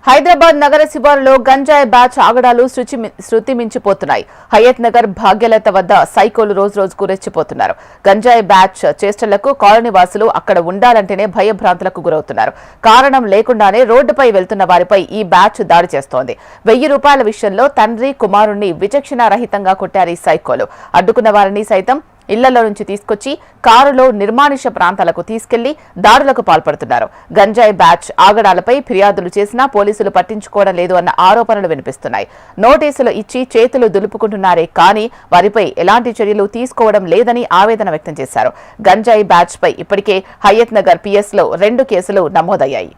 హైదరాబాద్ నగర శివారులో గంజాయి బ్యాచ్ ఆగడాలు శృతి మించిపోతున్నాయి. హయత్ నగర్ భాగ్యలత వద్ద సైకోలు రోజుకు రెచ్చిపోతున్నారు. గంజాయి బ్యాచ్ చేష్టలకు కాలనీ వాసులు అక్కడ ఉండాలంటేనే భయభ్రాంతులకు గురవుతున్నారు. కారణం లేకుండానే రోడ్డుపై వెళ్తున్న వారిపై ఈ బ్యాచ్ దాడి చేస్తోంది. ₹1000 విషయంలో తండ్రి కుమారుణ్ణి విచక్షణారహితంగా కొట్టారు ఈ సైకోలు. అడ్డుకున్న వారిని సైతం ఇళ్లలో నుంచి తీసుకొచ్చి కారులో నిర్మానుష్య ప్రాంతాలకు తీసుకెళ్లి దాడులకు పాల్పడుతున్నారు. గంజాయి బ్యాచ్ ఆగడాలపై ఫిర్యాదులు చేసినా పోలీసులు పట్టించుకోవడం లేదు అన్న ఆరోపణలు వినిపిస్తున్నాయి. నోటీసులు ఇచ్చి చేతులు దులుపుకుంటున్నారే కానీ వారిపై ఎలాంటి చర్యలు తీసుకోవడం లేదని ఆవేదన వ్యక్తం చేశారు. గంజాయి బ్యాచ్ పై ఇప్పటికే హయత్ నగర్ పిఎస్ లో 2 కేసులు నమోదయ్యాయి.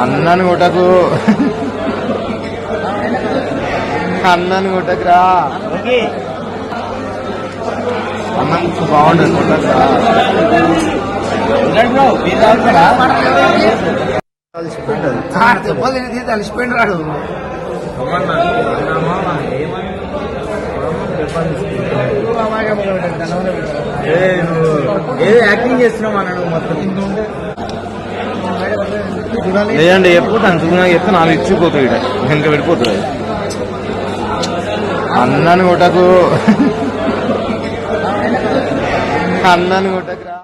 అన్నాను కొట్టకు అన్నాను కొట్టకురా అన్నం బాగుండదు కొట్టకురా తలిసిపోయింది రాడు ఏదో యాక్టింగ్ చేస్తున్నావు అన్నాడు మొత్తం లేదండి ఎప్పుడు తను చెప్తే 4 ఇచ్చిపోతుంది వెనక వెళ్ళిపోతుంది అన్నాను కొట్టకు అన్నాను కొట్టకురా